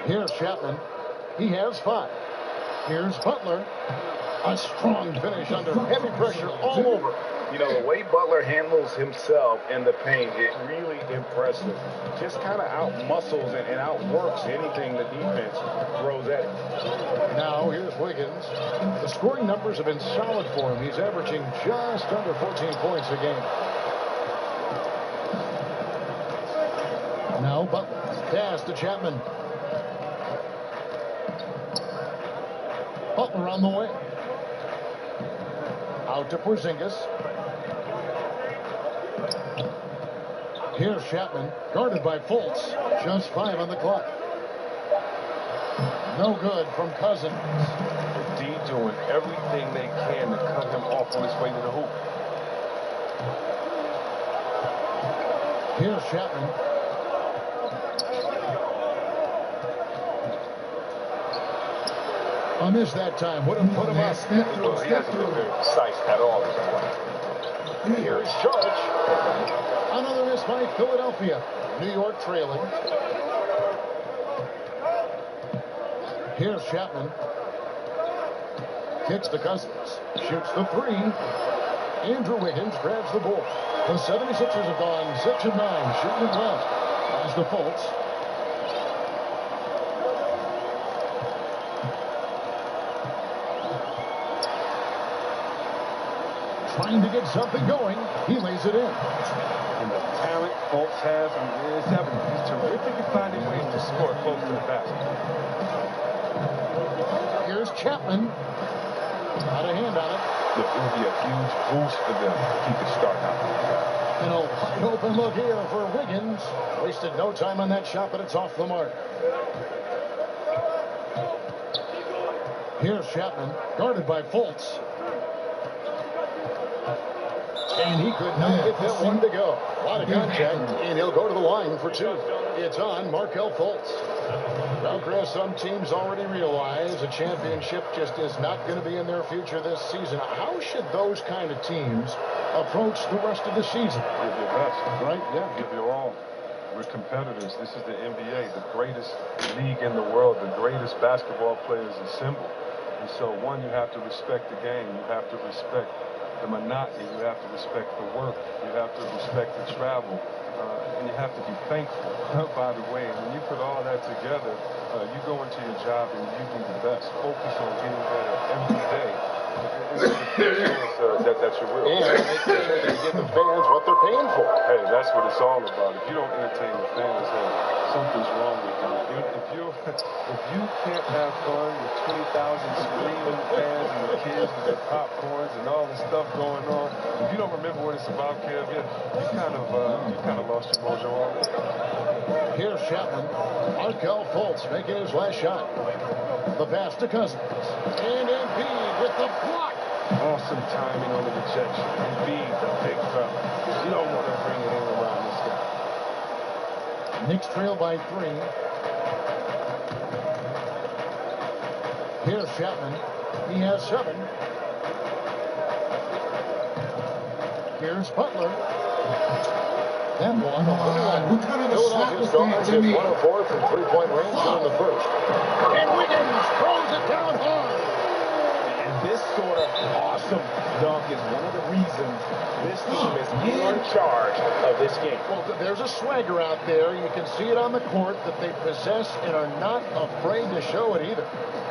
Here's Chapman. He has 5. Here's Butler. A strong finish under heavy pressure all over. You know, the way Butler handles himself in the paint, it really impressive. Just kind of out-muscles and outworks anything the defense throws at him. Now, here's Wiggins. The scoring numbers have been solid for him. He's averaging just under 14 points a game. Now, Butler. Pass to Chapman. Butler on the way. Out to Porzingis. Here's Chapman, guarded by Fultz. Just 5 on the clock. No good from Cousins. The D doing everything they can to cut him off on his way to the hoop. Here's Chapman. A miss that time. Wouldn't put him up. Well, he hasn't been very precise at all this time. Here's George. Another miss by Philadelphia. New York trailing. Here's Chapman. Kicks to Cousins. Shoots the 3. Andrew Wiggins grabs the ball. The 76ers have gone 6 of 9. Shooting it left. As the Fultz. Trying to get something going. He lays it in. And the talent Fultz has is evident. He's terrific at finding ways to score close to the basket. Here's Chapman. Got a hand on it. It will be a huge boost for them to keep it starting out. And a wide open look here for Wiggins. Wasted no time on that shot, but it's off the mark. Here's Chapman, guarded by Fultz. And he could not get that one to go. A lot of contact, and he'll go to the line for 2. It's on Markelle Fultz. Well, Chris, some teams already realize a championship just is not going to be in their future this season. How should those kind of teams approach the rest of the season? Give your best, right? Yeah, give your all. We're competitors. This is the NBA, the greatest league in the world. The greatest basketball players assembled. And so, one, you have to respect the game. You have to respect the monotony. You have to respect the work. You have to respect the travel. And you have to be thankful, by the way. And when you put all that together, you go into your job and you do the best. Focus on getting better every day. That's your will. And make sure that you give the fans what they're paying for. Hey, that's what it's all about. If you don't entertain the fans, hey, something's wrong with you. If you can't have fun with 20,000 screaming fans and the kids with their popcorns and all the stuff going on, if you don't remember what it's about, Kev, you kind of lost your mojo already. Here's Chapman. Markelle Fultz making his last shot. The pass to Cousins. And Embiid with the block. Awesome timing on the rejection. Embiid, the big fella. You don't want to bring it in around this guy. Knicks trail by 3. Here's Chapman. He has 7. Here's Butler. That one. Philadelphia stars hit 1 of 4 from 3-point range in the first. And Wiggins throws it down hard. And this sort of awesome dunk is one of the reasons this team is in charge of this game. Well, there's a swagger out there. You can see it on the court that they possess and are not afraid to show it either.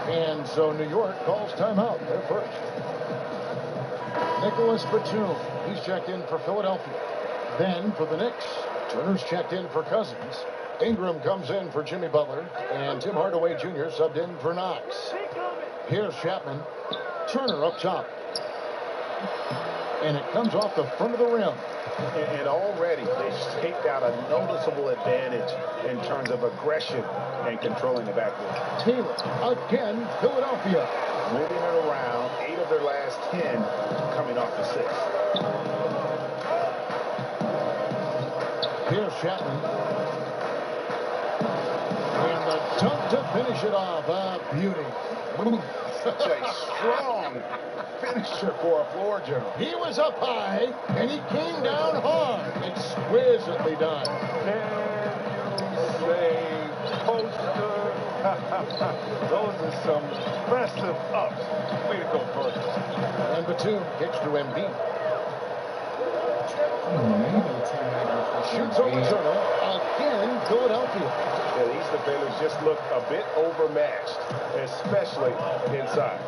And so New York calls timeout. They're first. Nicholas Batum. He's checked in for Philadelphia. Then for the Knicks, Turner's checked in for Cousins. Ingram comes in for Jimmy Butler. And Tim Hardaway Jr. subbed in for Knox. Here's Chapman. Turner up top. And it comes off the front of the rim. And already they staked out a noticeable advantage in terms of aggression and controlling the backcourt. Taylor, again, Philadelphia. Moving it around, 8 of their last 10 coming off the 6. Here's Chapman. And the Dunk to finish it off. A beauty. Such a strong finisher for a floor general. He was up high, and he came down hard. Exquisitely done. Can you say poster? Those are some impressive ups. Way to go, Burns. And Batum kicks to Embiid. Shoots over Turner. Again, Philadelphia. Yeah, these defenders just look a bit overmatched, especially inside.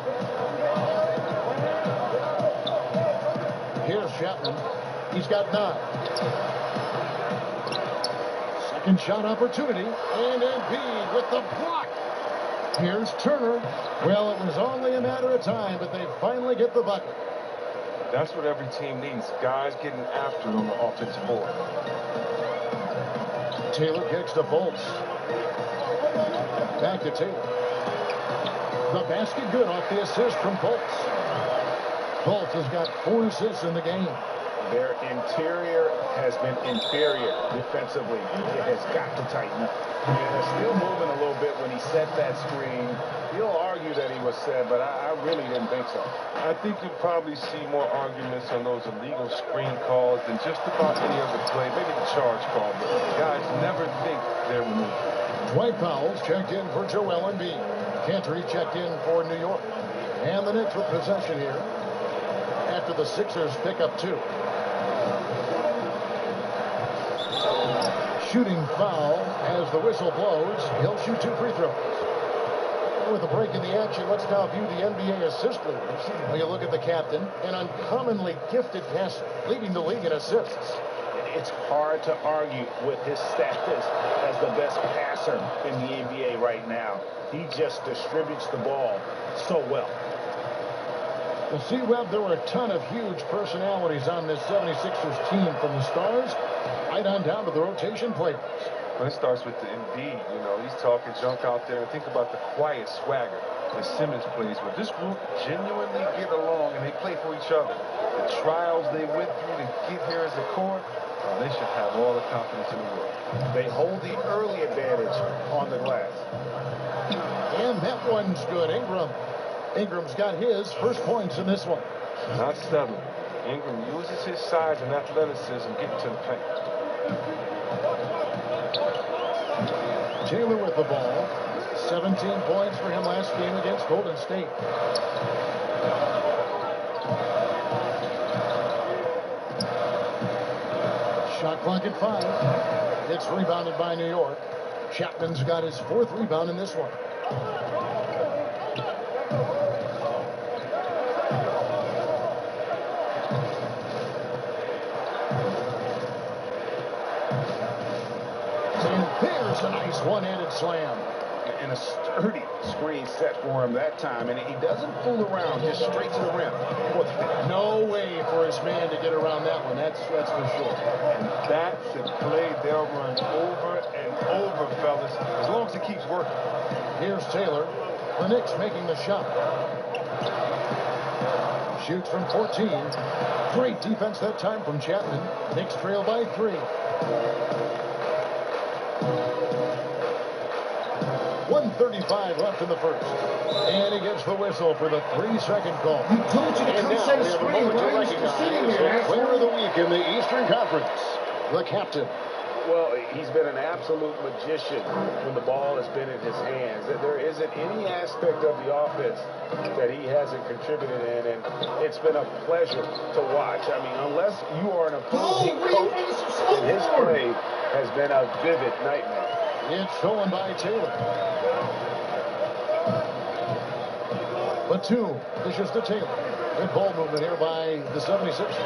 Here's Chapman. He's got 9. Second shot opportunity. And Embiid with the block. Here's Turner. Well, it was only a matter of time, but they finally get the bucket. That's what every team needs. Guys getting after it on the offensive board. Taylor kicks to Fultz. Back to Taylor. The basket good off the assist from Fultz. Fultz has got 4 assists in the game. Their interior has been inferior defensively. It has got to tighten up. And they're still moving a little bit when he set that screen. You'll argue that he was set, but I really didn't think so. I think you'll probably see more arguments on those illegal screen calls than just about any other play. Maybe the charge call, but guys never think they're removed. Dwight Powell's checked in for Joel Embiid. Cantor checked in for New York. And the Knicks with possession here after the Sixers pick up 2. Shooting foul as the whistle blows. He'll shoot 2 free throws. With a break in the action, let's now view the NBA assist leaders. When you look at the captain, an uncommonly gifted passer, leading the league in assists. It's hard to argue with his status as the best passer in the NBA right now. He just distributes the ball so well. Well, see, Webb, there were a ton of huge personalities on this 76ers team, from the stars right on down to the rotation players. Well, it starts with the Embiid. You know, he's talking junk out there. And think about the quiet swagger that Simmons plays with. This group genuinely get along, and they play for each other. The trials they went through to get here as a core, they should have all the confidence in the world. They hold the early advantage on the glass. And that one's good. Ingram's got his first points in this one. Not settling. Ingram uses his size and athleticism getting to the paint. Taylor with the ball. 17 points for him last game against Golden State. Shot clock at 5. It's rebounded by New York. Chapman's got his 4th rebound in this one. And there's a nice one-handed slam. And a sturdy screen set for him that time. And he doesn't fool around, just straight to the rim. No way for his man to get around that one. That's for sure. And that's a play they'll run over and over, fellas, as long as it keeps working. Here's Taylor. The Knicks making the shot. Shoots from 14. Great defense that time from Chapman. Knicks trail by 3. 1:35 left in the first. And he gets the whistle for the 3-second call. I told you to come set a screen. Why are you sitting there? Player of the week in the Eastern Conference, the captain. Well, he's been an absolute magician when the ball has been in his hands. There isn't any aspect of the offense that he hasn't contributed in, and it's been a pleasure to watch. I mean, unless you are an opposing coach, his play has been a vivid nightmare. It's stolen by Taylor. Batum dishes to Taylor. Good ball movement here by the 76ers.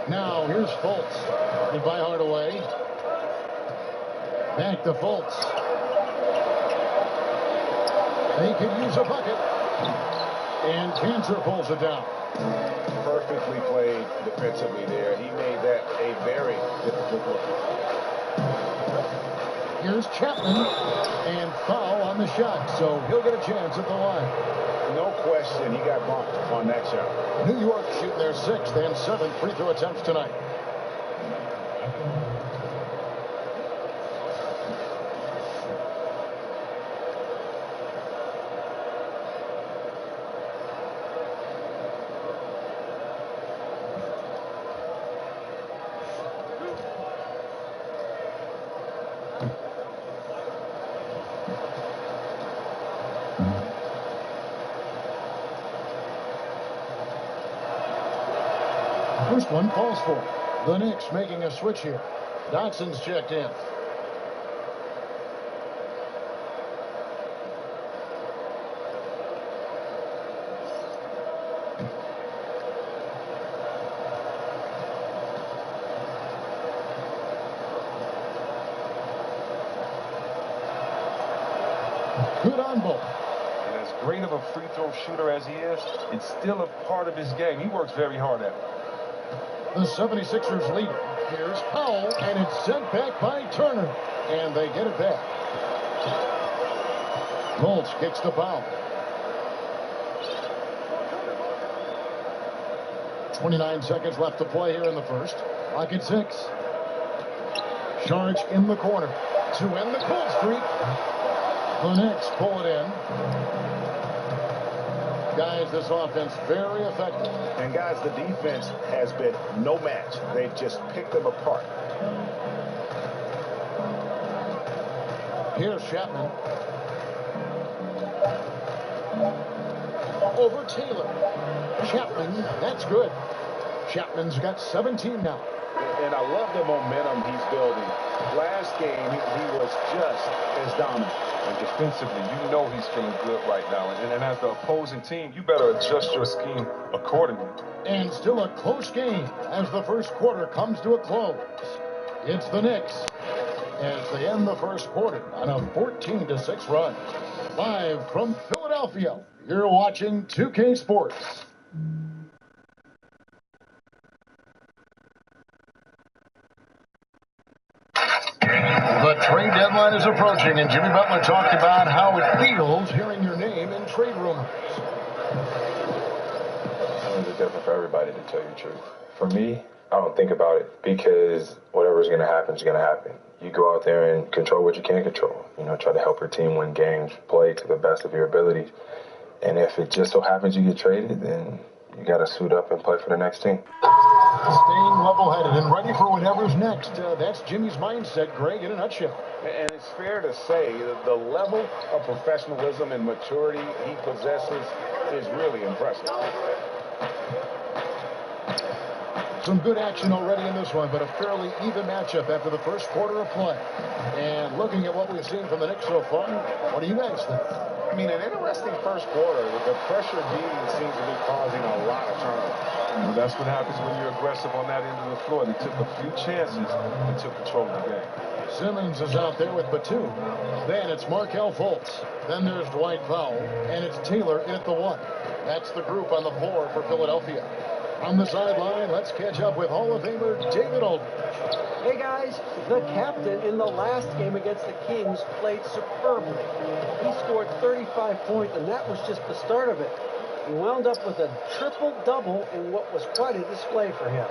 Now here's Fultz. And by Hardaway. Back to Fultz. They could use a bucket. And Cantor pulls it down. Perfectly played defensively there. He made that a very difficult look. Here's Chapman, and foul on the shot, so he'll get a chance at the line. No question, he got bumped on that shot. New York shooting their 6th and 7th free throw attempts tonight. First one falls for it. The Knicks making a switch here. Dotson's checked in. Good on both. And as great of a free throw shooter as he is, it's still a part of his game. He works very hard at it. The 76ers lead. Here's Powell, and it's sent back by Turner. And they get it back. Fultz kicks the foul. 29 seconds left to play here in the first. Clock at 6. Sharge in the corner to end the cold streak. The Knicks pull it in. Guys, this offense very effective. And guys, the defense has been no match. They've just picked them apart. Here's Chapman. Over Taylor. Chapman, that's good. Chapman's got 17 now. And I love the momentum he's building. Last game, he was just as dominant. And defensively, you know he's feeling good right now. And as the opposing team, you better adjust your scheme accordingly. And still a close game as the first quarter comes to a close. It's the Knicks as they end the first quarter on a 14-6 run. Live from Philadelphia, you're watching 2K Sports. The trade deadline is approaching, and Jimmy Butler talked about how it feels hearing your name in trade rumors. It's different for everybody, to tell you the truth. For me, I don't think about it because whatever's going to happen is going to happen. You go out there and control what you can control. You know, try to help your team win games, play to the best of your abilities. And if it just so happens you get traded, then you got to suit up and play for the next team. Staying level-headed and ready for whatever's next. That's Jimmy's mindset, Greg, in a nutshell. And it's fair to say that the level of professionalism and maturity he possesses is really impressive. Some good action already in this one, but a fairly even matchup after the first quarter of play. And looking at what we've seen from the Knicks so far, what do you guys think? I mean, an interesting first quarter. The pressure beating seems to be causing a lot of turnovers. Well, that's what happens when you're aggressive on that end of the floor. They took a few chances and took control of the game. Simmons is out there with Batum. Then it's Markelle Fultz. Then there's Dwight Powell. And it's Taylor in at the 1. That's the group on the floor for Philadelphia. On the sideline, let's catch up with Hall of Famer David Aldridge. Hey guys, the captain in the last game against the Kings played superbly. He scored 35 points, and that was just the start of it. He wound up with a triple-double in what was quite a display for him.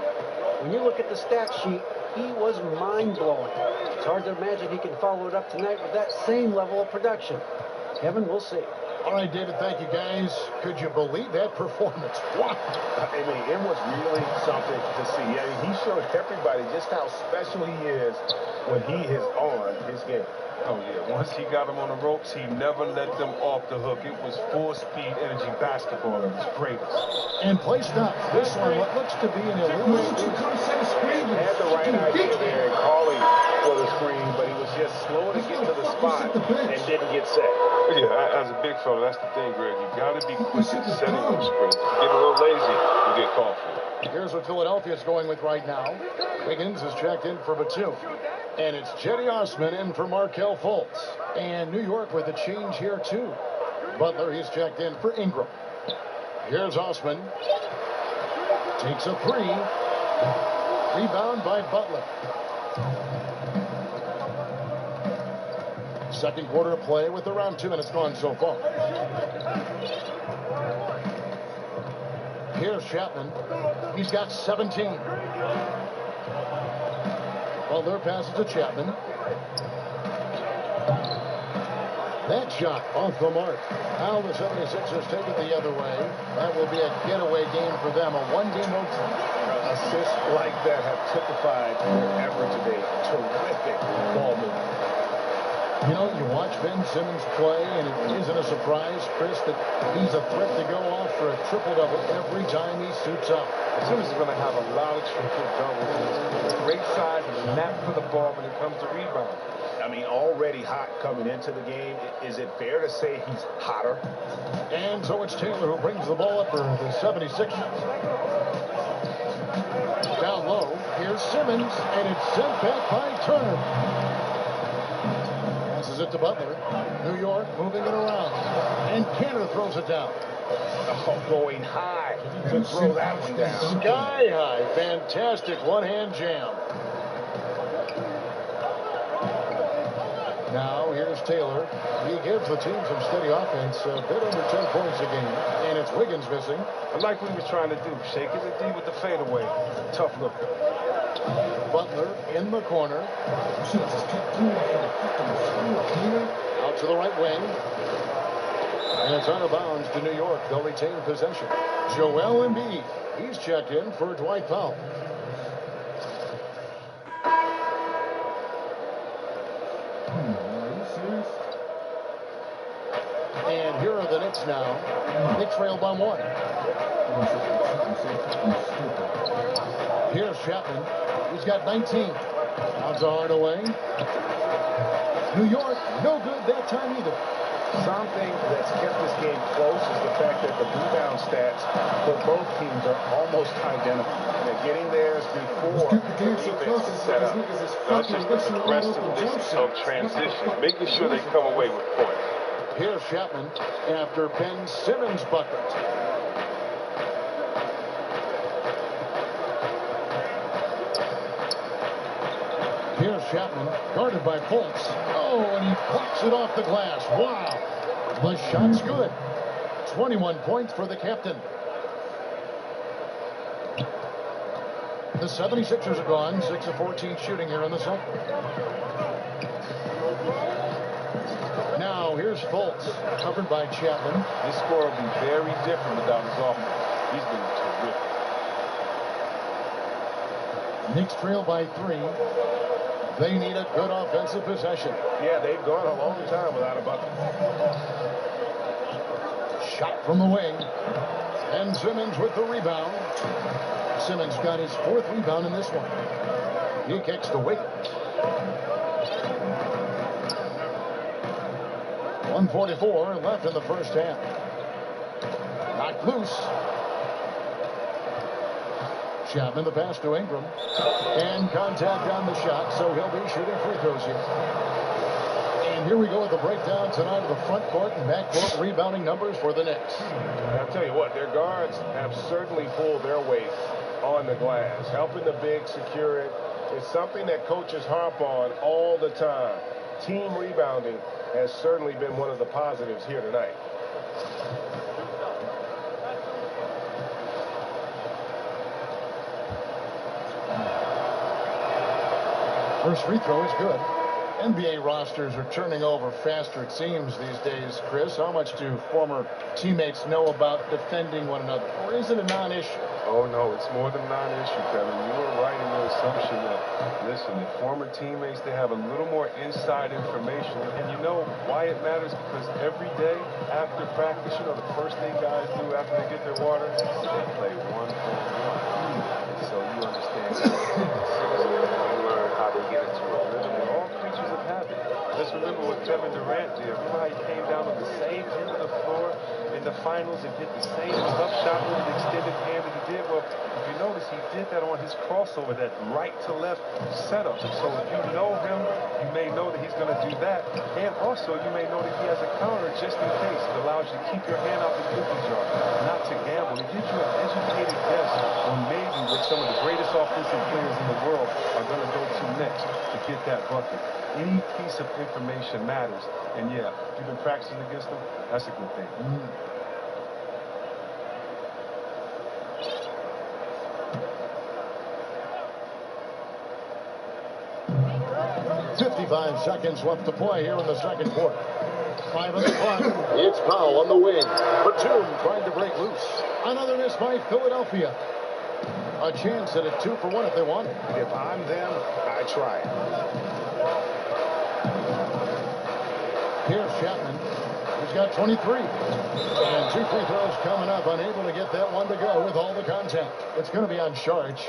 When you look at the stat sheet, he was mind-blowing. It's hard to imagine he can follow it up tonight with that same level of production. Kevin, we'll see. All right, David, thank you, guys. Could you believe that performance? Wow. I mean, it was really something to see. I mean, he showed everybody just how special he is when he is on his game. Oh, yeah. Once he got them on the ropes, he never let them off the hook. It was full-speed energy basketball at its greatest. And play stop. This one, what looks to be an illusion. Had the right idea there and calling for the screen, but he was just slow to get to the spot and didn't get set. Yeah, as a big fella, that's the thing, Greg. You got to be quick at setting those screens. If you get a little lazy, you get called for it. Here's what Philadelphia's going with right now. Wiggins is checked in for Batum. And it's Jetty Osman in for Markelle Fultz. And New York with a change here, too. Butler, he's checked in for Ingram. Here's Osman. Takes a three. Rebound by Butler. Second quarter of play with around 2 minutes gone so far. Here's Chapman. He's got 17. Butler passes to Chapman. That shot off the mark. Now the 76ers take it the other way. That will be a getaway game for them. A one-game opener. Assists like that have typified their effort today. Terrific ball movement. You know, you watch Ben Simmons play, and it isn't a surprise, Chris, that he's a threat to go off for a triple-double every time he suits up. Simmons is going to have a lot of triple-doubles. He's a great size and a knack for the ball when it comes to rebound. I mean, already hot coming into the game. Is it fair to say he's hotter? And so it's Taylor who brings the ball up for the 76ers. Down low, here's Simmons, and it's sent back by Turner. Passes it to Butler. New York moving it around. And Cantor throws it down. Oh, going high to throw that one down. Sky high. Fantastic one-hand jam. Now, here's Taylor. He gives the team some steady offense, a bit under 10 points a game. And it's Wiggins missing. I like what he was trying to do. Shaking the D with the fadeaway. Tough look. Butler in the corner. Out to the right wing. And it's out of bounds to New York. They'll retain possession. Joel Embiid. He's checked in for Dwight Powell. And here are the Knicks now. They trail by one. Here's Chapman. He's got 19. Out to Hardaway. New York, no good that time either. Something that's kept this game close is the fact that the rebound stats for both teams are almost identical. They're getting theirs before the defense is set up. Not just the aggressiveness of transition, making sure they come away with points. Here's Chapman after Ben Simmons' bucket. Here's Chapman, guarded by Fultz. Oh, and he plucks it off the glass. Wow. The shot's good. 21 points for the captain. The 76ers are gone. 6 of 14 shooting here in the second. Now, here's Fultz, covered by Chapman. This score will be very different without his offense. He's been terrific. Knicks trail by 3. They need a good offensive possession. Yeah, they've gone a long time without a bucket. Shot from the wing. And Simmons with the rebound. Simmons got his 4th rebound in this one. He kicks to Wiggins. 1:44 left in the first half. Knocked loose. Chapman the pass to Ingram. And contact on the shot, so he'll be shooting free throws here. And here we go with the breakdown tonight of the front court and back court rebounding numbers for the Knicks. I'll tell you what, their guards have certainly pulled their weight on the glass. Helping the big secure it is something that coaches harp on all the time. Team rebounding has certainly been one of the positives here tonight. First free throw is good. NBA rosters are turning over faster, it seems, these days, Chris. How much do former teammates know about defending one another? Or is it a non-issue? Oh, no, it's more than non-issue, Kevin. You were right in your assumption that, listen, the former teammates, they have a little more inside information. And you know why it matters? Because every day after practice, you know, the first thing guys do after they get their water, they play one-on-one. So you understand that. You learn how to get into a rhythm. And all creatures of habit. Just remember what Kevin Durant did. Remember how he came down on the same end of the floor in the finals and hit the same tough shot with an extended hand that he did? Well, if you notice, he did that on his crossover, that right to left setup. So if you know him, you may know that he's going to do that. And also, you may know that he has a counter just in case. It allows you to keep your hand out the cookie jar, not to gamble. It gives you an educated guess on maybe what some of the greatest offensive players in the world are going to go to next to get that bucket. Any piece of information matters. And yeah, if you've been practicing against them, that's a good thing. 55 seconds left to play here in the second quarter. 5 on the clock. It's Powell on the wing. Batum trying to break loose. Another miss by Philadelphia. A chance at a 2 for 1 if they want it. If I'm them, I try it. Chapman. He's got 23. And 2 free throws coming up. Unable to get that one to go with all the contact. It's going to be on Sharch.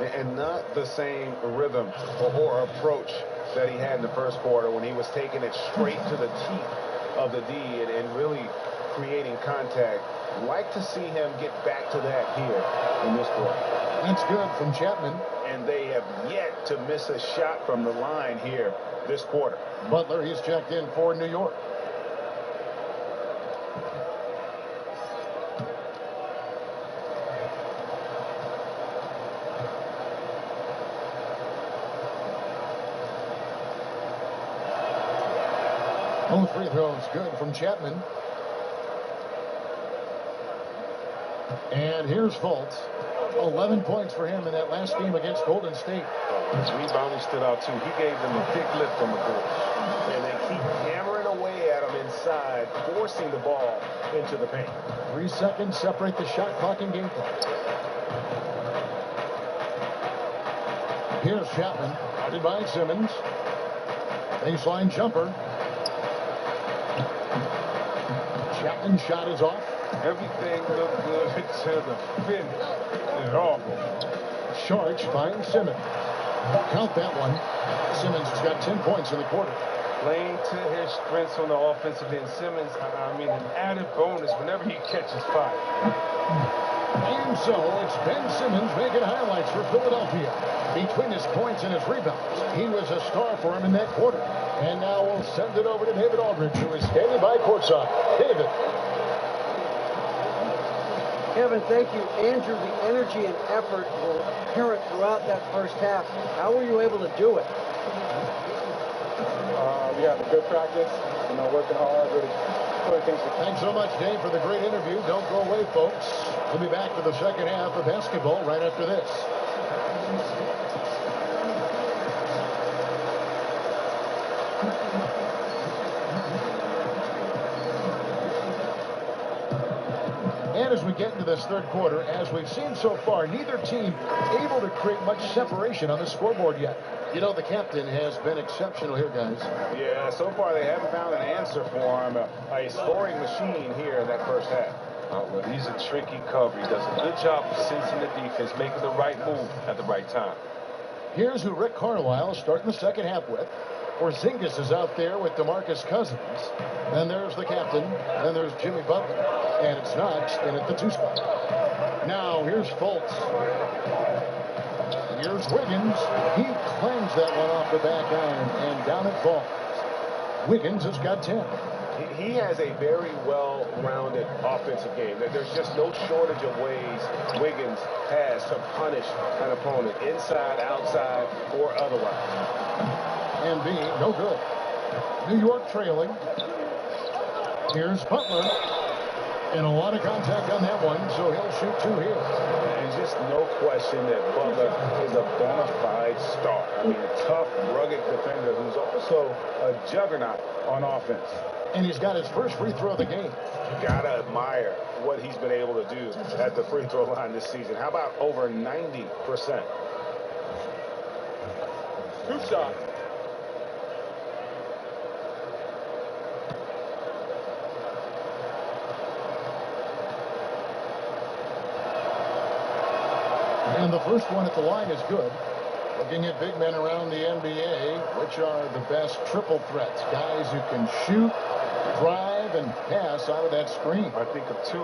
And not the same rhythm or approach that he had in the first quarter when he was taking it straight to the teeth of the D and really creating contact. Like to see him get back to that here in this quarter. That's good from Chapman. And they have yet to miss a shot from the line here this quarter. Butler, he's checked in for New York. Both free throws good from Chapman. And here's Fultz. 11 points for him in that last game against Golden State. His rebounding stood out too. He gave them a big lift on the board. And they keep hammering away at him inside, forcing the ball into the paint. 3 seconds separate the shot clock and game clock. Here's Chapman, guarded by Simmons. Baseline jumper. Chapman's shot is off. Everything looked good to the finish. It's awful. Sharch finds Simmons. Count that one. Simmons has got 10 points in the quarter. Playing to his strengths on the offensive end. Simmons, I mean, an added bonus whenever he catches fire. And so it's Ben Simmons making highlights for Philadelphia. Between his points and his rebounds, he was a star for him in that quarter. And now we'll send it over to David Aldridge, who is standing by courtside. David. Kevin, thank you. Andrew, the energy and effort were apparent throughout that first half. How were you able to do it? We had a good practice, working hard, really putting things together. Thanks so much, Dave, for the great interview. Don't go away, folks. We'll be back to the second half of basketball right after this. And as we get into this third quarter, as we've seen so far, neither team able to create much separation on the scoreboard yet. You know, the captain has been exceptional here, guys. Yeah, so far they haven't found an answer for him. A scoring machine here in that first half. Well, he's a tricky cover. He does a good job of sensing the defense, making the right move at the right time. Here's who Rick Carlisle is starting the second half with. Porzingis is out there with DeMarcus Cousins. Then there's the captain. Then there's Jimmy Butler. And it's Knox in at the 2 spot. Now here's Fultz. Here's Wiggins. He clangs that one off the back iron and down it falls. Wiggins has got 10. He has a very well-rounded offensive game. There's just no shortage of ways Wiggins has to punish an opponent, inside, outside, or otherwise. And B, no good. New York trailing. Here's Butler. And a lot of contact on that one, so he'll shoot 2 here. There's just no question that Butler is a bona fide star. I mean, a tough, rugged defender who's also a juggernaut on offense. And he's got his first free throw of the game. You gotta admire what he's been able to do at the free throw line this season. How about over 90%? 2 shots. And the first one at the line is good. Looking at big men around the NBA, which are the best triple threats? Guys who can shoot, drive, and pass out of that screen. I think of 2.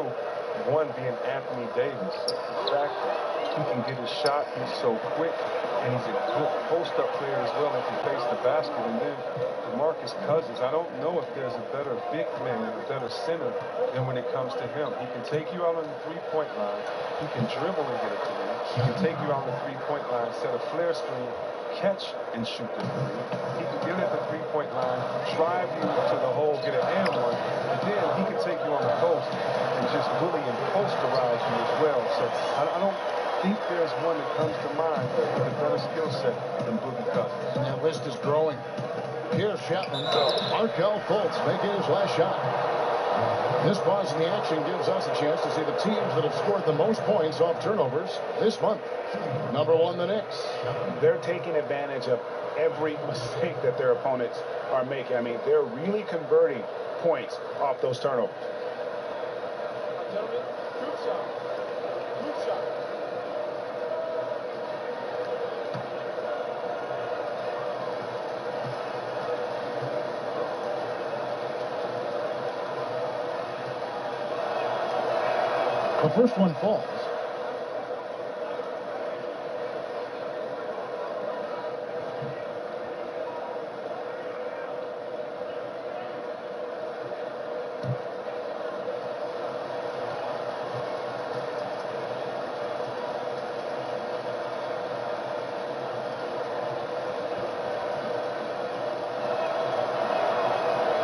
One being Anthony Davis. The fact that he can get his shot, he's so quick, and he's a good post-up player as well if he faced the basket. And then DeMarcus Cousins, I don't know if there's a better big man and a better center than when it comes to him. He can take you out on the three-point line. He can dribble and get it to you. He can take you out on the three-point line, set a flare screen, catch and shoot the three. He can get at the three-point line, drive you to the hole, get an and one, and then he can take you on the post and just bully and posterize you as well. So I don't think there's one that comes to mind with a better skill set than Boogie Cousins. And that list is growing. Here's Chapman. Markelle Fultz making his last shot. This pause in the action gives us a chance to see the teams that have scored the most points off turnovers this month. Number 1, the Knicks. They're taking advantage of every mistake that their opponents are making. I mean, they're really converting points off those turnovers. The first one falls.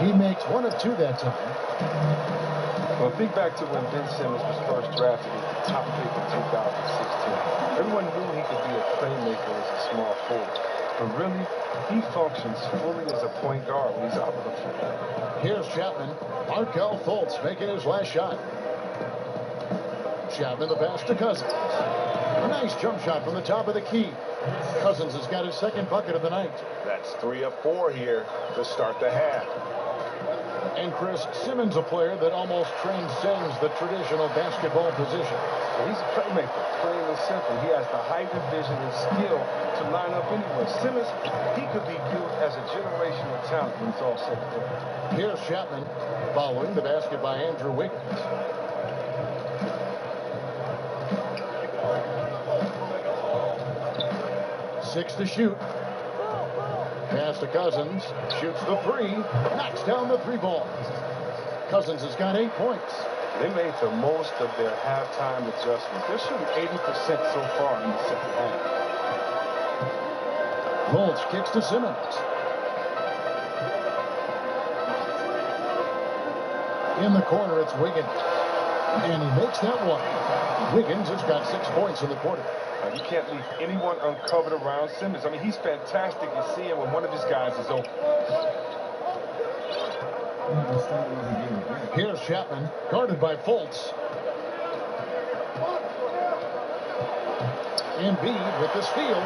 He makes 1 of 2 that time. Well, think back to when Ben Simmons was first drafted as the top pick in 2016. Everyone knew he could be a playmaker as a small forward. But really, he functions fully as a point guard when he's out of the floor. Here's Chapman. Markelle Fultz making his last shot. Chapman the pass to Cousins. A nice jump shot from the top of the key. Cousins has got his second bucket of the night. That's 3 of 4 here to start the half. And Chris Simmons, a player that almost transcends the traditional basketball position. He's a playmaker, plain and simple. He has the height and vision and skill to line up anywhere. Simmons, he could be viewed as a generational talent when it's all said and done. Here's Chapman following the basket by Andrew Wiggins. Six to shoot. Pass to Cousins. Shoots the 3. Knocks down the 3 ball. Cousins has got 8 points. They made the most of their halftime adjustments. They're shooting 80% so far in the second half. Fultz kicks to Simmons. In the corner, it's Wiggins. And he makes that one. Wiggins has got 6 points in the quarter. You can't leave anyone uncovered around Simmons. I mean, he's fantastic at seeing when one of his guys is open. Here's Chapman, guarded by Fultz. Embiid with the steal.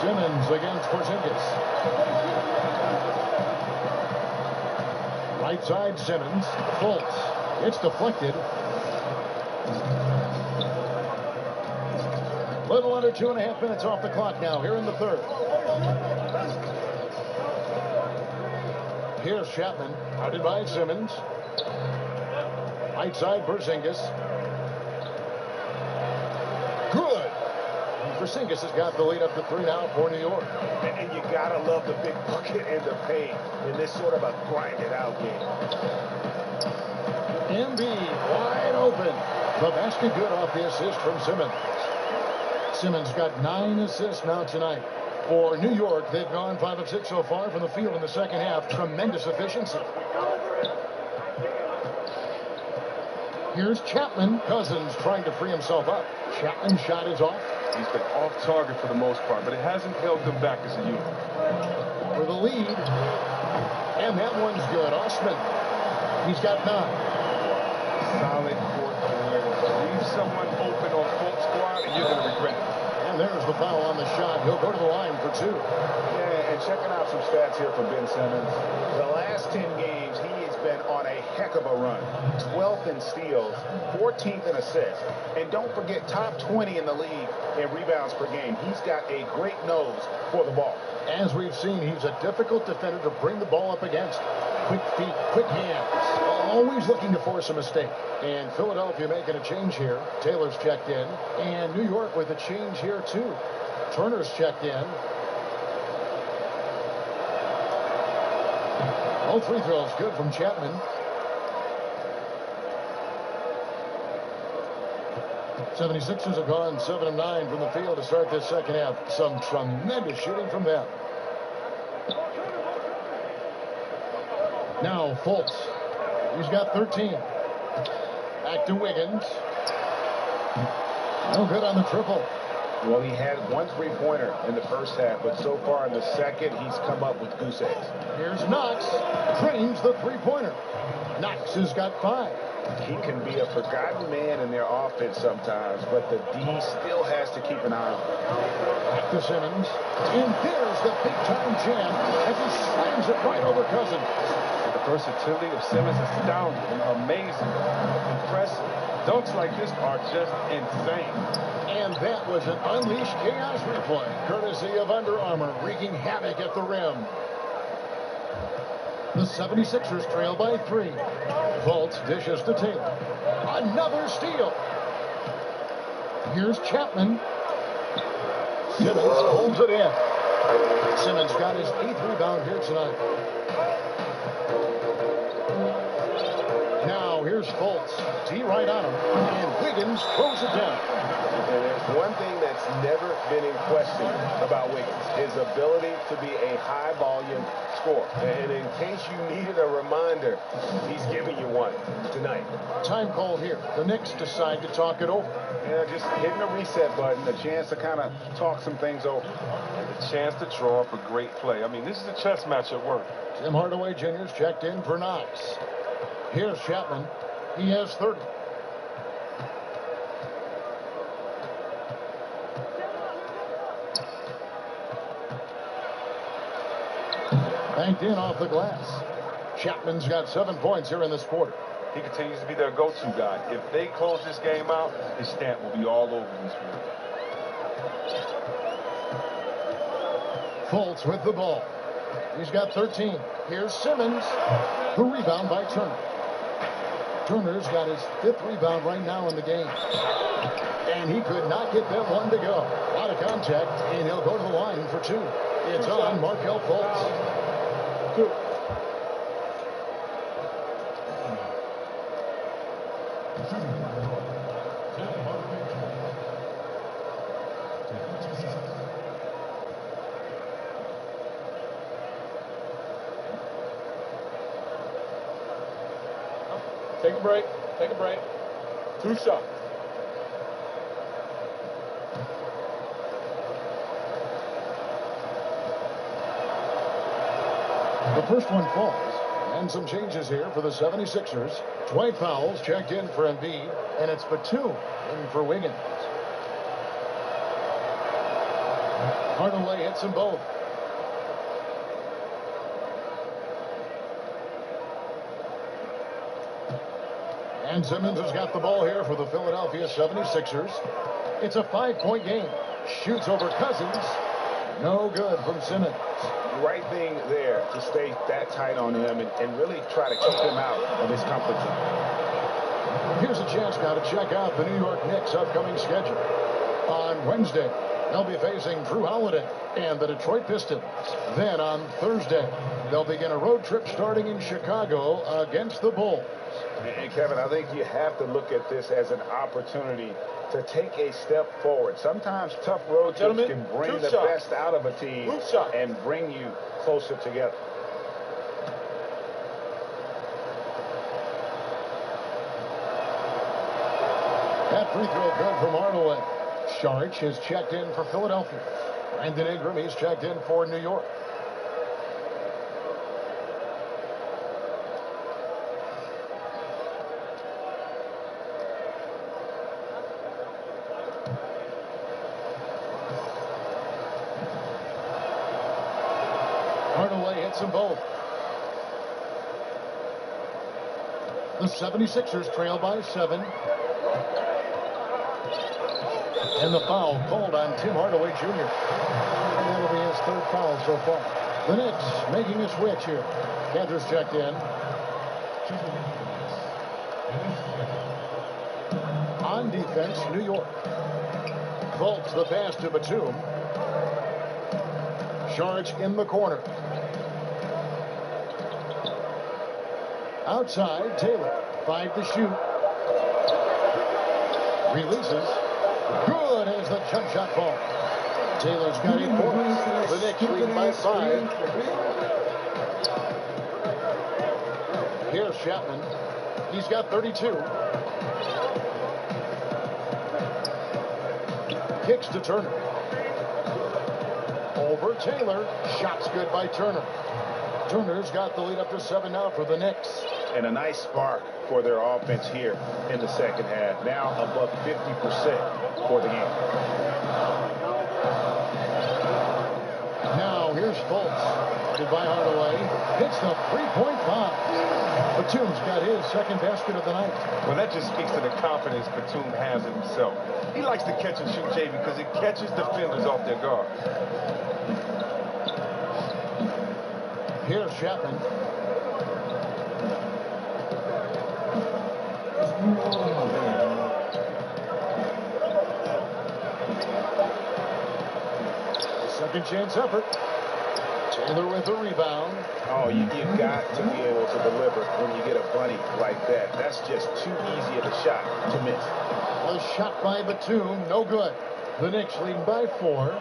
Simmons against Porzingis. Right side, Simmons. Fultz. It's deflected. Little under 2.5 minutes off the clock now here in the third. Here's Chapman, guarded by Simmons. Right side, Porzingis. Good. Porzingis has got the lead up to 3 now for New York. And you gotta love the big bucket and the paint in this sort of a grinded out game. Embiid wide open. The basket good off the assist from Simmons. Simmons got 9 assists now tonight. For New York, they've gone 5 of 6 so far from the field in the second half. Tremendous efficiency. Here's Chapman. Cousins trying to free himself up. Chapman's shot is off. He's been off target for the most part, but it hasn't held them back as a unit. For the lead. And that one's good. Osman. He's got 9. Solid court awareness. Leave someone open on Fultz squad, and you're going to regret it. And there's the foul on the shot. He'll go to the line for 2. Yeah, and checking out some stats here for Ben Simmons. The last 10 games, he has been on a heck of a run. 12th in steals, 14th in assists. And don't forget, top 20 in the league in rebounds per game. He's got a great nose for the ball. As we've seen, he's a difficult defender to bring the ball up against. Quick feet, quick hands. Always looking to force a mistake. And Philadelphia making a change here. Taylor's checked in. And New York with a change here, too. Turner's checked in. All free throws good from Chapman. '76ers have gone 7 of 9 from the field to start this second half. Some tremendous shooting from them. Now Fultz. He's got 13. Back to Wiggins. No good on the triple. Well, he had one three-pointer in the first half, but so far in the second, he's come up with goose eggs. Here's Knox. Drains the three-pointer. Knox has got 5. He can be a forgotten man in their offense sometimes, but the D still has to keep an eye on him. Back to Simmons. And there's the big-time jam as he slams it right over Cousins. The versatility of Simmons is astounding and amazing, impressive. Dunks like this are just insane. And that was an unleashed chaos replay, courtesy of Under Armour, wreaking havoc at the rim. The 76ers trail by 3. Fultz dishes to Taylor. Another steal. Here's Chapman. Simmons holds it in. Simmons got his 8th rebound here tonight. Now here's Fultz. D right on him. And Wiggins throws it down. And there's one thing that's never been in question about Wiggins, his ability to be a high-volume scorer. And in case you needed a reminder, he's giving you one tonight. Time call here. The Knicks decide to talk it over. Yeah, just hitting the reset button, a chance to kind of talk some things over. And a chance to draw up a great play. I mean, this is a chess match at work. Tim Hardaway Jr.'s checked in for Knox. Here's Chapman. He has 30. Banked in off the glass. Chapman's got 7 points here in this quarter. He continues to be their go-to guy. If they close this game out, his stamp will be all over this field. Fultz with the ball. He's got 13. Here's Simmons. The rebound by Turner. Turner's got his 5th rebound right now in the game. And he could not get that one to go. Out of contact, and he'll go to the line for 2. It's on Markelle Fultz. 2. Take a break. Take a break. 2 shots. The first one falls. And some changes here for the 76ers. Dwight Powell's checked in for Embiid, and it's Batum in for Wiggins. Hardaway hits them both. And Simmons has got the ball here for the Philadelphia 76ers. It's a 5-point game. Shoots over Cousins. No good from Simmons. Right thing there to stay that tight on him and really try to keep him out of his comfort zone. Here's a chance now to check out the New York Knicks' upcoming schedule. On Wednesday, they'll be facing Drew Holiday and the Detroit Pistons. Then on Thursday, they'll begin a road trip starting in Chicago against the Bulls. And Kevin, I think you have to look at this as an opportunity to take a step forward. Sometimes tough road trips can bring the best out of a team and bring you closer together. That free throw good from Hardaway. Saric has checked in for Philadelphia. Brandon Ingram, he's checked in for New York. Hardaway hits them both. The 76ers trail by 7. And the foul called on Tim Hardaway Jr. And that'll be his 3rd foul so far. The Knicks making a switch here. Cantor's checked in. On defense, New York. Fultz the pass to Batum. Saric in the corner. Outside, Taylor. 5 to shoot. Releases. Good as the jump shot ball. Taylor's got 8 points. The Knicks lead by 5. Here's Chapman. He's got 32. kicks to Turner. Over Taylor. Shot's good by Turner. Turner's got the lead up to 7 now for the Knicks. And a nice spark for their offense here in the second half. Now above 50% for the game. Now here's Fultz. Guarded by Hardaway. Hits the three-point bomb. Batum's got his second basket of the night. Well, that just speaks to the confidence Batum has in himself. He likes to catch and shoot, Jay, because it catches defenders off their guard. Here's Chapman. Second chance effort. Taylor with a rebound. Oh, you got to be able to deliver when you get a bunny like that. That's just too easy of a shot to miss. A shot by Batum, no good. The Knicks leading by 4.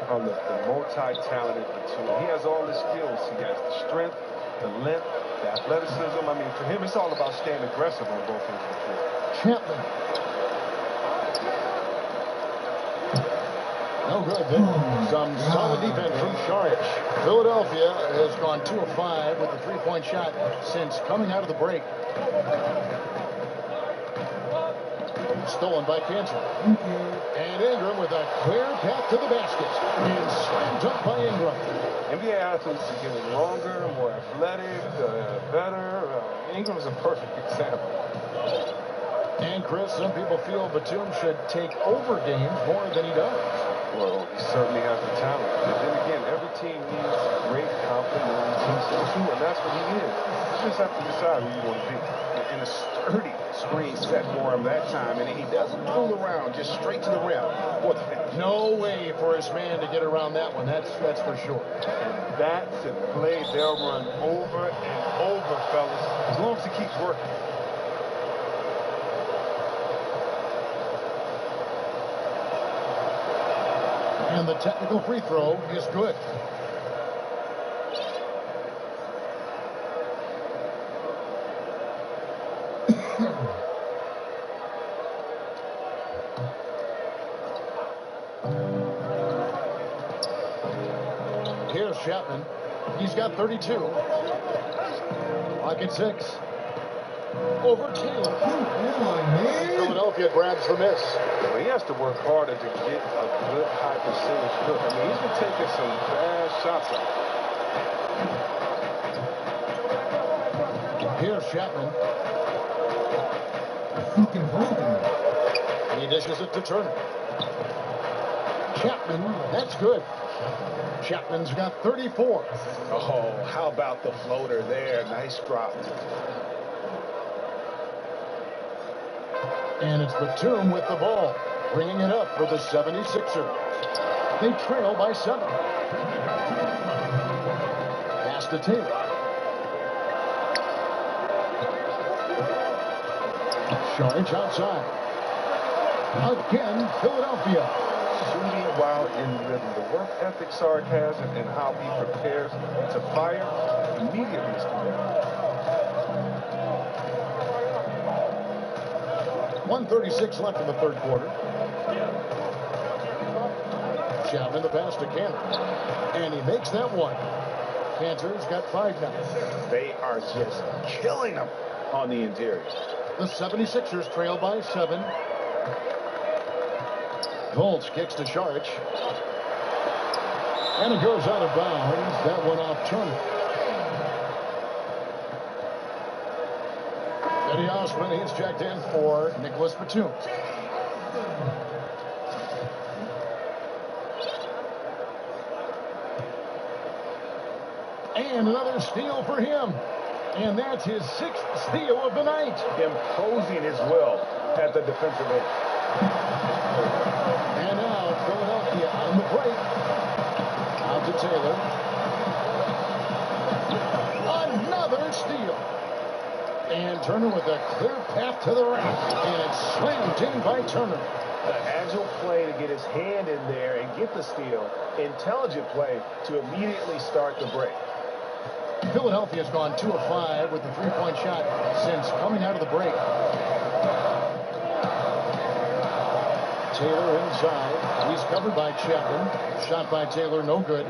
On the multi-talented Batum. He has all the skills. He has the strength, the length, the athleticism. I mean, for him, it's all about staying aggressive on both ends of the floor. Chapman. No good there. Some solid defense from Saric. Philadelphia has gone 2 of 5 with a three-point shot since coming out of the break. Stolen by Kansas. And Ingram with a clear path to the basket. And slammed up by Ingram. NBA athletes are getting longer, more athletic, better. Ingram's a perfect example. And Chris, some people feel Batum should take over games more than he does. Well, he certainly has the talent. But then again, every team needs great, complimentary team too, and that's what he is. You just have to decide who you want to be. And a sturdy screen set for him that time, and he doesn't fool around, just straight to the rim for the finish. No way for his man to get around that one. That's for sure. And that's a play they'll run over and over, fellas, as long as he keeps working. And the technical free throw is good. Here's Chapman. He's got 32. Pocket 6. Over Taylor. Philadelphia grabs the miss. Well, he has to work harder to get a good high percentage look. I mean, he's been taking some bad shots out. Here's Chapman. He dishes it to Turner. Chapman, that's good. Chapman's got 34. Oh, how about the floater there? Nice drop. And it's Batum with the ball, bringing it up for the 76ers. They trail by 7. Pass to Taylor. Saric outside. Again, Philadelphia. Shooting while in rhythm. The work ethic Sark has and how he prepares to fire immediately is commendable. 1:36 left in the third quarter. Chapman the pass to Cantor. And he makes that one. Cantor's got 5 now. They are just killing them on the interior. The 76ers trail by 7. Fultz kicks to Saric. And it goes out of bounds. That one off Turner. Eddie Osman, he's checked in for Nicholas Batum. And another steal for him. And that's his 6th steal of the night. Imposing his will at the defensive end. And now Philadelphia on the break. Out to Taylor. Another steal. And Turner with a clear path to the rack. And it's slammed in by Turner. An agile play to get his hand in there and get the steal. Intelligent play to immediately start the break. Philadelphia's gone 2 of 5 with the three-point shot since coming out of the break. Taylor inside. He's covered by Chapman. Shot by Taylor, no good.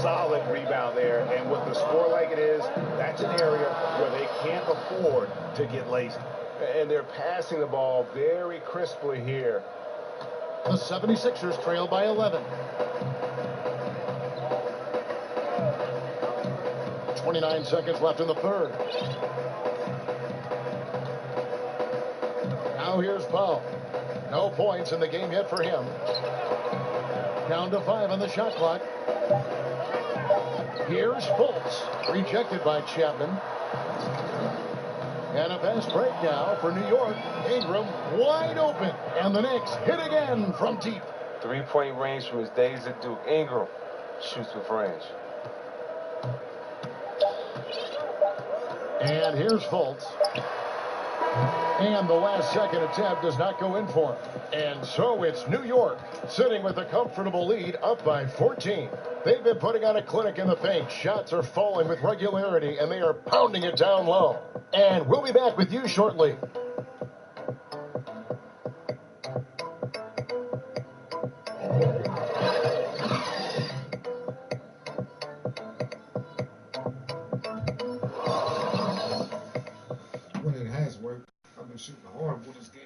Solid rebound there. And with the score like it is, that's an area where they can't afford to get lazy. And they're passing the ball very crisply here. The 76ers trail by 11. 29 seconds left in the third. Now here's Powell. No points in the game yet for him. Down to 5 on the shot clock. Here's Fultz. Rejected by Chapman. And a fast break now for New York. Ingram wide open. And the Knicks hit again from deep. 3-point range from his days at Duke. Ingram shoots with range. And here's Fultz. And the last second attempt does not go in for him. And so it's New York sitting with a comfortable lead up by 14. They've been putting on a clinic in the paint. Shots are falling with regularity, and they are pounding it down low. And we'll be back with you shortly. When it has worked, I've been shooting horrible this game.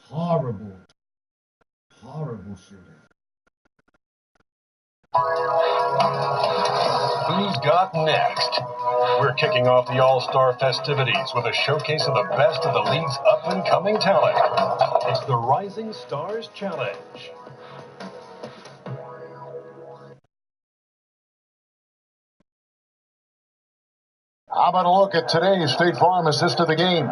Horrible. Horrible shooting. Who's got next? We're kicking off the All-Star festivities with a showcase of the best of the league's up-and-coming talent. It's the Rising Stars Challenge. How about a look at today's State Farm assist of the game?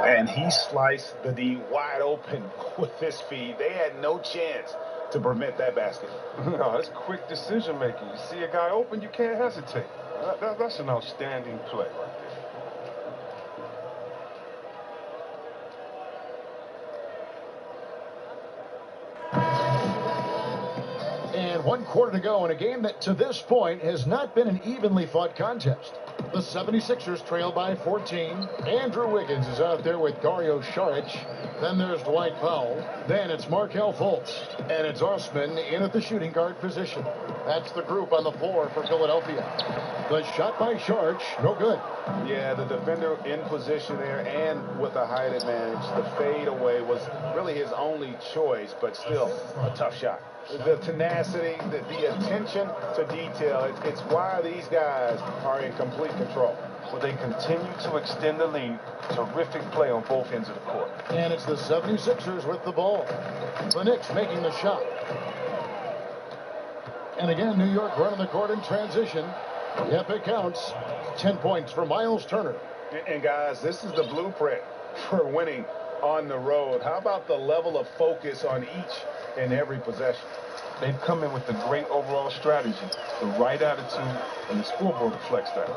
And he sliced the D wide open with this feed. They had no chance to permit that basket. No, that's quick decision making. You see a guy open, you can't hesitate. That's an outstanding play right there. And 1 quarter to go in a game that to this point has not been an evenly fought contest. The 76ers trail by 14. Andrew Wiggins is out there with Dario Saric. Then there's Dwight Powell. Then it's Markelle Fultz. And it's Osman in at the shooting guard position. That's the group on the floor for Philadelphia. The shot by Saric, no good. Yeah, the defender in position there and with a height advantage. The fade away was really his only choice, but still a tough shot. The tenacity, the attention to detail, it's why these guys are in complete control. Well, they continue to extend the lead. Terrific play on both ends of the court. And it's the 76ers with the ball. The Knicks making the shot. And again, New York running the court in transition. Yep, it counts. 10 points for Miles Turner. And guys, this is the blueprint for winning on the road. How about the level of focus on each and every possession? They've come in with the great overall strategy, the right attitude, and the scoreboard reflects that.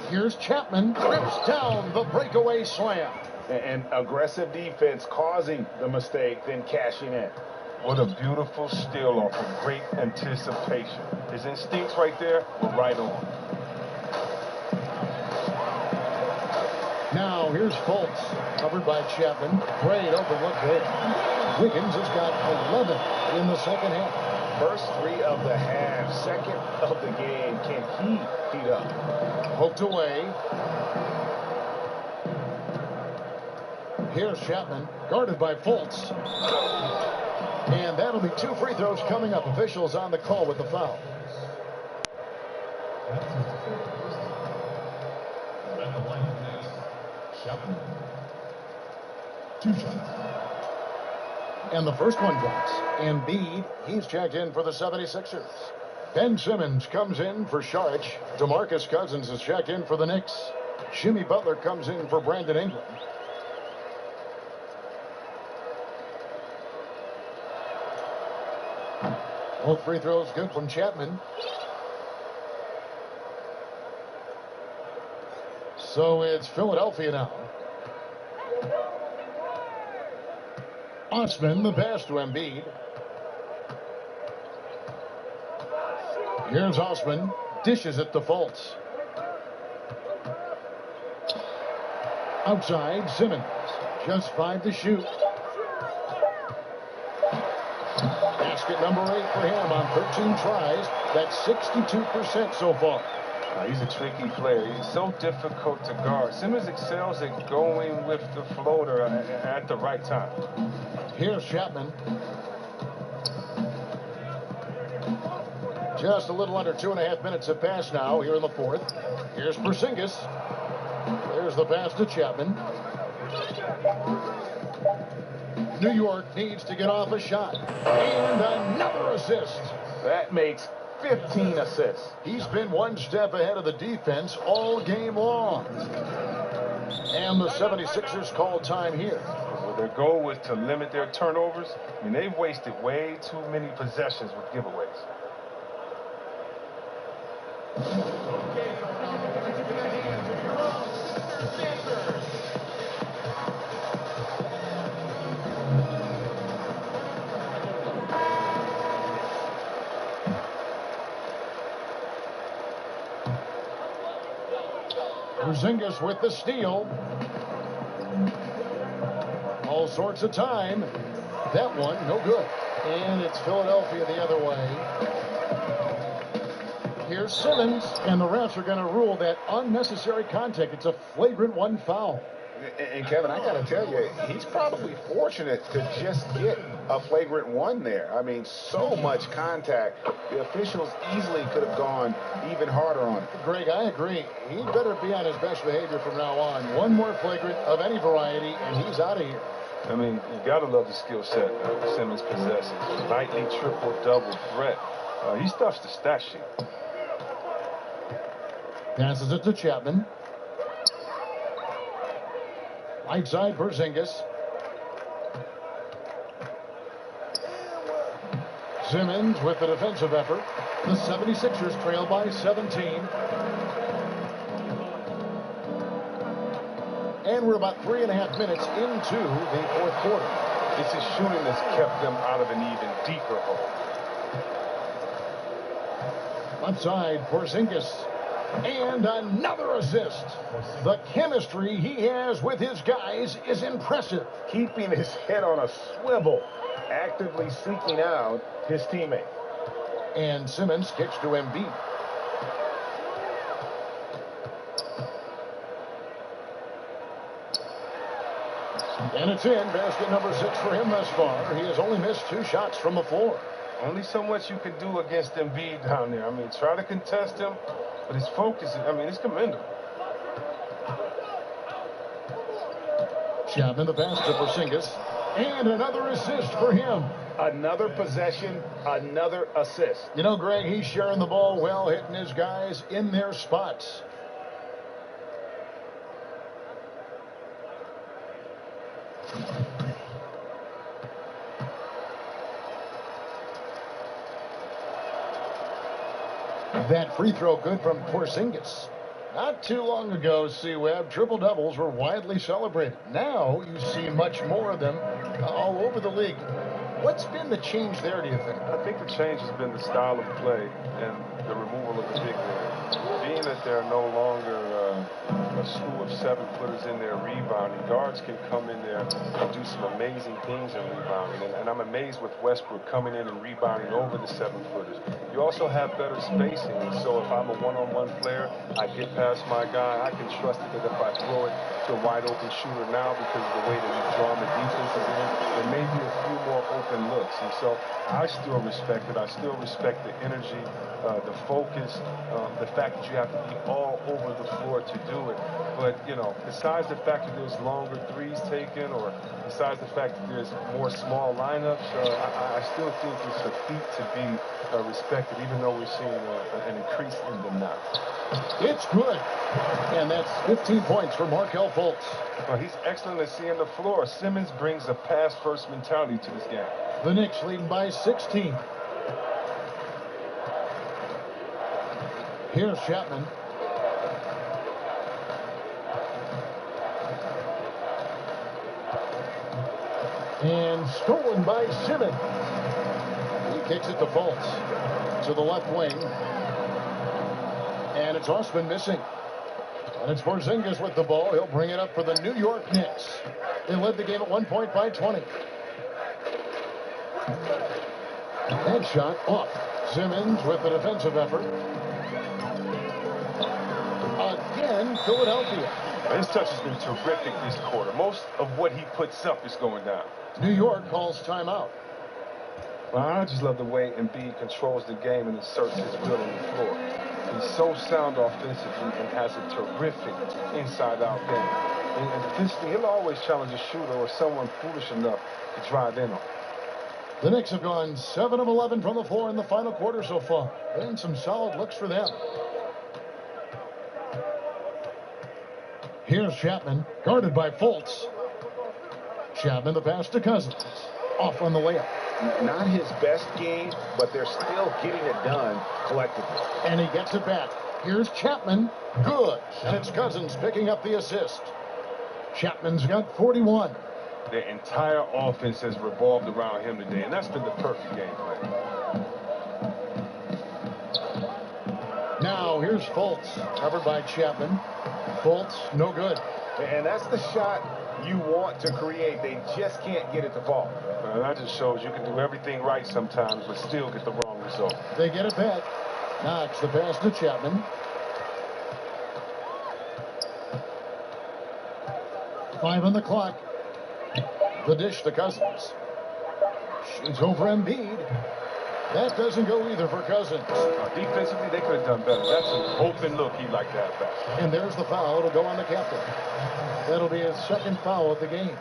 Here's Chapman, trips down the breakaway slam. And aggressive defense causing the mistake, then cashing in. What a beautiful steal off of great anticipation. His instincts right there were right on. Now here's Fultz, covered by Chapman. Great open look there. Wiggins has got 11 in the second half. First 3 of the half, second of the game. Can he heat up? Poked away. Here's Chapman, guarded by Fultz. And that'll be 2 free throws coming up. Officials on the call with the foul. Two shots. And the first one drops. Embiid, he's checked in for the 76ers. Ben Simmons comes in for Saric. DeMarcus Cousins is checked in for the Knicks. Jimmy Butler comes in for Brandon Ingram. Both free throws good from Chapman. So it's Philadelphia now. Osman, the pass to Embiid. Here's Osman, dishes it to Fultz. Outside, Simmons, just 5 to shoot. Basket number 8 for him on 13 tries. That's 62% so far. He's a tricky player. He's so difficult to guard. Simmons excels at going with the floater at the right time. Here's Chapman. Just a little under 2.5 minutes have passed now here in the fourth. Here's Porzingis. There's the pass to Chapman. New York needs to get off a shot. And another assist. That makes 15 assists. He's been one step ahead of the defense all game long. And the 76ers call time here. Well, their goal was to limit their turnovers. I mean, they've wasted way too many possessions with giveaways. Porzingis with the steal. All sorts of time. That one, no good. And it's Philadelphia the other way. Here's Simmons, and the refs are going to rule that unnecessary contact. It's a flagrant 1 foul. And Kevin, I got to tell you, he's probably fortunate to just get a flagrant 1 there. I mean, so much contact. The officials easily could have gone even harder on it. Greg, I agree. He better be on his best behavior from now on. One more flagrant of any variety, and he's out of here. I mean, you got to love the skill set Simmons possesses. Nightly triple-double threat. He stuffs the stat sheet. Passes it to Chapman. Right side, Porzingis. Simmons with the defensive effort. The 76ers trail by 17. And we're about 3.5 minutes into the fourth quarter. It's his shooting that's kept them out of an even deeper hole. Left side, Porzingis. And another assist. The chemistry he has with his guys is impressive. Keeping his head on a swivel, actively seeking out his teammate. And Simmons kicks to Embiid. And it's in. Basket number 6 for him thus far. He has only missed 2 shots from the floor. Only so much you can do against Embiid down there. I mean, try to contest him, but his focus, I mean, it's commendable. Chapman the pass to Porzingis. And another assist for him. Another possession, another assist. You know, Greg, he's sharing the ball well, hitting his guys in their spots. That free throw good from Porzingis. Not too long ago, C-Web, triple-doubles were widely celebrated. Now you see much more of them all over the league. What's been the change there, do you think? I think the change has been the style of play and the removal of the big man. Being that there are no longer a slew of 7-footers in there rebounding, guards can come in there and do some amazing things in rebounding. And I'm amazed with Westbrook coming in and rebounding over the 7-footers. You also have better spacing. So if I'm a one-on-one player, I get past my guy. I can trust it that if I throw it to a wide-open shooter now, because of the way that he's drawn the defenses in, there may be a few more open looks. And so I still respect it. I still respect the energy, the focus, the fact that you have to be all over the floor to do it. But, you know, besides the fact that there's longer threes taken, or besides the fact that there's more small lineups, I still think it's a feat to be respected, even though we're seeing an increase in them now. It's good. And that's 15 points for Markelle Fultz. Well, he's excellent at seeing the floor. Simmons brings a pass-first mentality to this game. The Knicks leading by 16. Here's Chapman. And stolen by Simmons. He kicks it to Fultz to the left wing. And it's Osman missing. And it's Porzingis with the ball. He'll bring it up for the New York Knicks. They led the game at 1 point by 20. That shot off. Simmons with the defensive effort. Again, Philadelphia. His touch has been terrific this quarter. Most of what he puts up is going down. New York calls timeout. Well, I just love the way Embiid controls the game and asserts his will on the floor. He's so sound offensively and has a terrific inside-out game. And defensively, he'll always challenge a shooter or someone foolish enough to drive in on. The Knicks have gone 7 of 11 from the floor in the final quarter so far. And some solid looks for them. Here's Chapman, guarded by Fultz. Chapman, the pass to Cousins. Off on the layup. Not his best game, but they're still getting it done collectively. And he gets it back. Here's Chapman. Good. And it's Cousins picking up the assist. Chapman's got 41. Their entire offense has revolved around him today, and that's been the perfect game plan. Now here's Fultz, covered by Chapman. Fultz, no good. And that's the shot you want to create. They just can't get it to fall. That just shows you can do everything right sometimes, but still get the wrong result. They get it back. Knox, the pass to Chapman. 5 on the clock. The dish to Cousins. Shoots over Embiid. That doesn't go either for Cousins. Defensively, they could have done better. That's an open look he'd like to have back. And there's the foul. It'll go on the captain. That'll be his second foul of the game.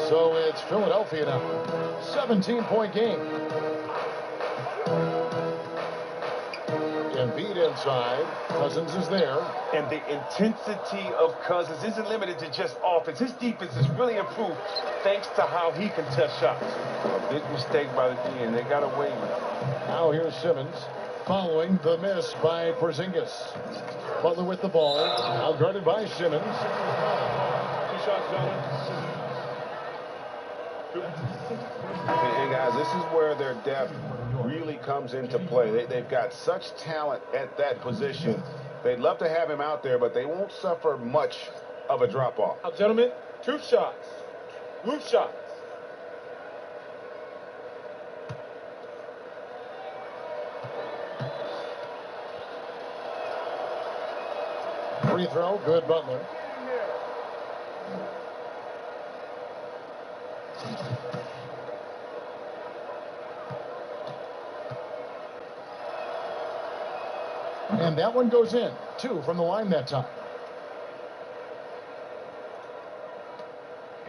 So it's Philadelphia now. 17-point game. Embiid inside. Cousins is there. And the intensity of Cousins isn't limited to just offense. His defense has really improved thanks to how he can touch shots. A big mistake by the D, and they got away with it. Now here's Simmons following the miss by Porzingis. Butler with the ball. Now guarded by Simmons. 2 shots, John. And guys, this is where their depth really comes into play. They've got such talent at that position. They'd love to have him out there, but they won't suffer much of a drop-off. Now, gentlemen, 2 shots. Roof shots. Free throw, good Butler. And that one goes in. 2 from the line that time.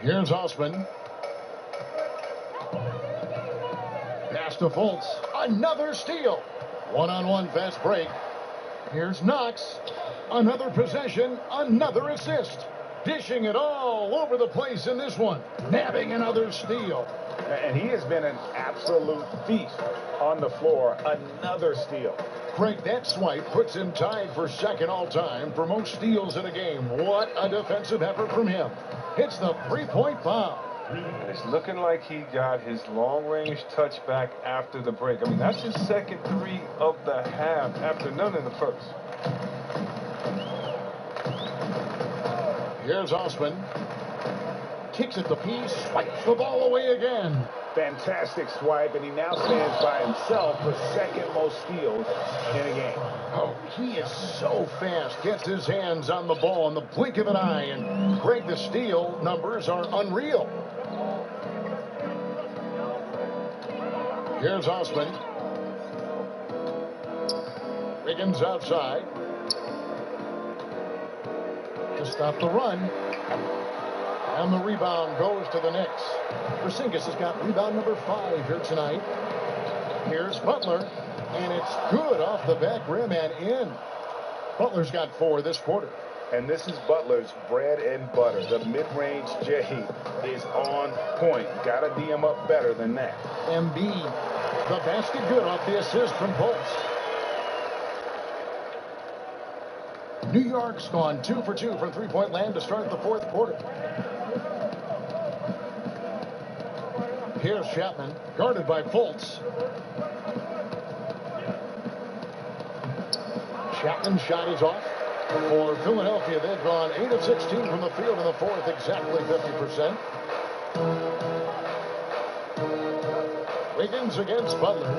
Here's Osman. Pass to Fultz. Another steal. One-on-one fast break. Here's Knox. Another possession, another assist. Dishing it all over the place in this one. Nabbing another steal. And he has been an absolute feast on the floor. Another steal. Craig, that swipe puts him tied for second all-time for most steals in a game. What a defensive effort from him. Hits the 3-point foul. And it's looking like he got his long-range touchback after the break. I mean, that's his second 3 of the half after none in the first. Here's Osman. Kicks at the piece, swipes the ball away again. Fantastic swipe, and he now stands by himself for second most steals in a game. Oh, he is so fast. Gets his hands on the ball in the blink of an eye. And Greg, the steal numbers are unreal. Here's Osman. Wiggins outside. To stop the run. And the rebound goes to the Knicks. Porzingis has got rebound number 5 here tonight. Here's Butler. And it's good off the back rim and in. Butler's got 4 this quarter. And this is Butler's bread and butter. The mid-range J is on point. Got to D him up better than that. Embiid. The basket good off the assist from Fultz. New York's gone 2 for 2 from three-point land to start the 4th quarter. Here's Chapman, guarded by Fultz. Chapman's shot is off. For Philadelphia, they've gone 8 of 16 from the field in the 4th, exactly 50%. Wiggins against Butler.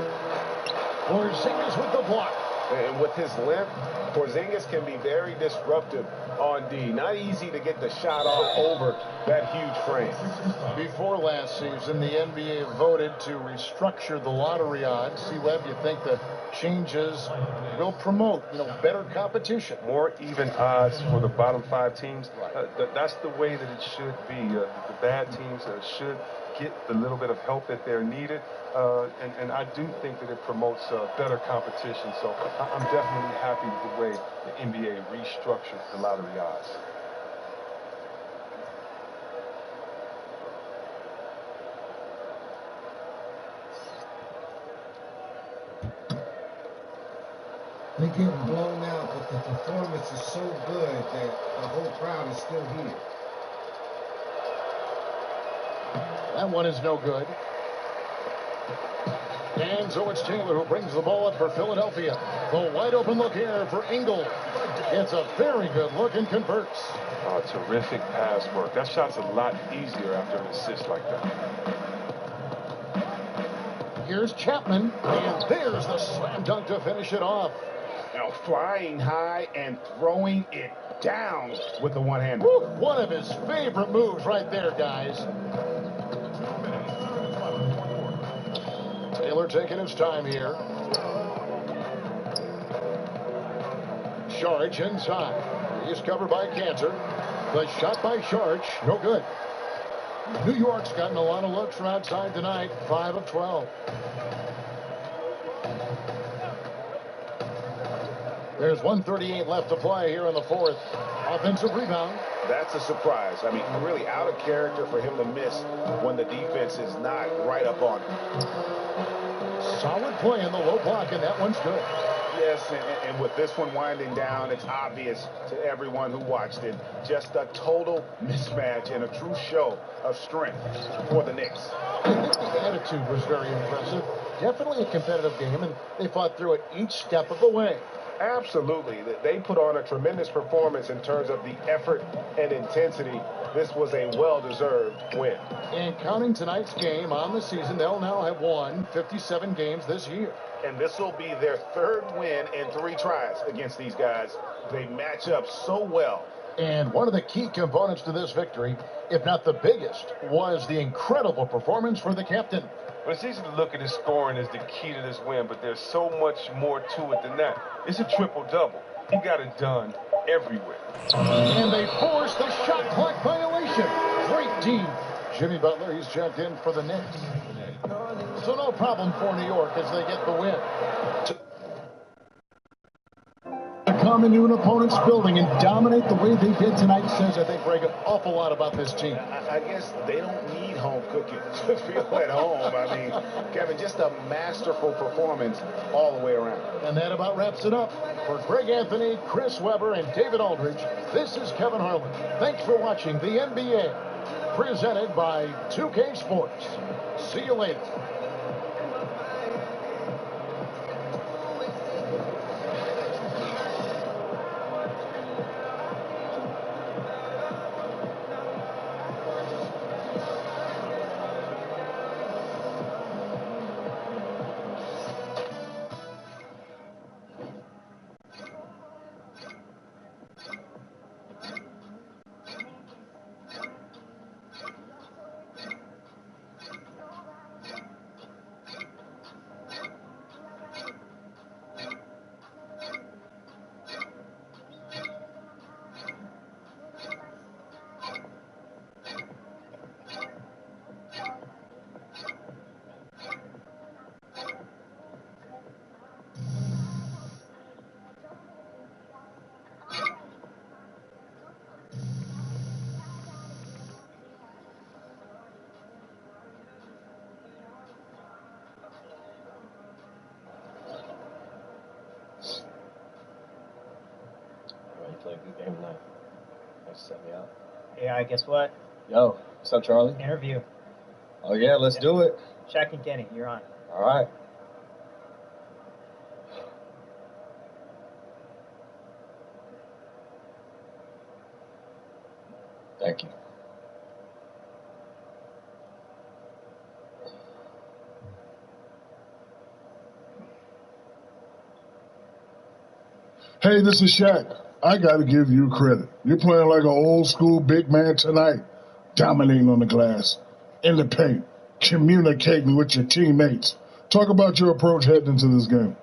Porzingis with the block. And with his length, Porzingis can be very disruptive on D. Not easy to get the shot off over that huge frame. Before last season, the NBA voted to restructure the lottery odds. See, Webb, you think the changes will promote, better competition? More even odds for the bottom 5 teams. That's the way that it should be. The bad teams should get the little bit of help that they're needed. And I do think that it promotes better competition. So I'm definitely happy with the way the NBA restructured the lottery odds. They're getting blown out, but the performance is so good that the whole crowd is still here. That one is no good. And so it's Taylor who brings the ball up for Philadelphia. The wide open look here for Engel. It's a very good look and converts. Oh, terrific pass work. That shot's a lot easier after an assist like that. Here's Chapman, and there's the slam dunk to finish it off. Now flying high and throwing it down with the one-hander. One of his favorite moves right there, guys. Taylor taking his time here. Sharge inside. He's covered by Cantor. The shot by Sharge, no good. New York's gotten a lot of looks from outside tonight, 5 of 12. There's 1:38 left to play here in the fourth. Offensive rebound. That's a surprise. I mean, really out of character for him to miss when the defense is not right up on him. Solid play in the low block, and that one's good. Yes, and with this one winding down, it's obvious to everyone who watched it. Just a total mismatch and a true show of strength for the Knicks. I think the attitude was very impressive. Definitely a competitive game, and they fought through it each step of the way. Absolutely. They put on a tremendous performance in terms of the effort and intensity. This was a well-deserved win. And counting tonight's game on the season, they'll now have won 57 games this year. And this will be their third win in 3 tries against these guys. They match up so well. And one of the key components to this victory, if not the biggest, was the incredible performance for the captain. Well, it's easy to look at his scoring as the key to this win, but there's so much more to it than that. It's a triple-double. He got it done everywhere. And they forced the shot clock violation. Great team. Jimmy Butler, he's checked in for the Knicks. So no problem for New York as they get the win. To come into an opponent's building and dominate the way they did tonight says, I think, Greg, an awful lot about this team. I guess they don't need home cooking to feel at home. I mean, Kevin, just a masterful performance all the way around. And that about wraps it up. For Greg Anthony, Chris Webber, and David Aldridge, this is Kevin Harlan. Thanks for watching the NBA, presented by 2K Sports. See you later. Play a good game tonight. Thanks for setting me up. Yeah, guess what? Yo, what's up, Charlie? Interview. Oh, yeah, let's do it. Shaq and Kenny, you're on. All right. Thank you. Hey, this is Shaq. I got to give you credit. You're playing like an old school big man tonight, dominating on the glass, in the paint, communicating with your teammates. Talk about your approach heading into this game.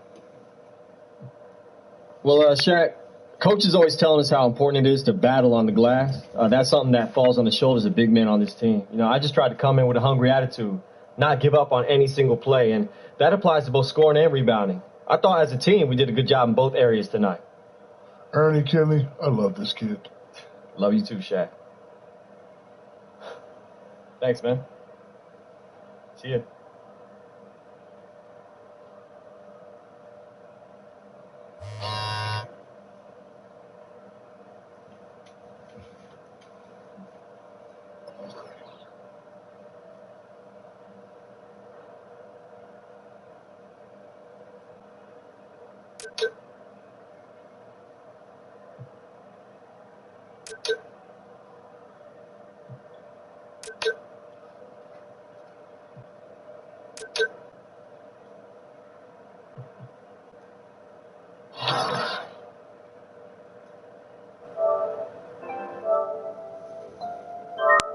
Well, Shaq, Coach is always telling us how important it is to battle on the glass. That's something that falls on the shoulders of big men on this team. You know, I just tried to come in with a hungry attitude, not give up on any single play, and that applies to both scoring and rebounding. I thought as a team we did a good job in both areas tonight. Ernie Kinley, I love this kid. Love you too, Shaq. Thanks, man. See ya.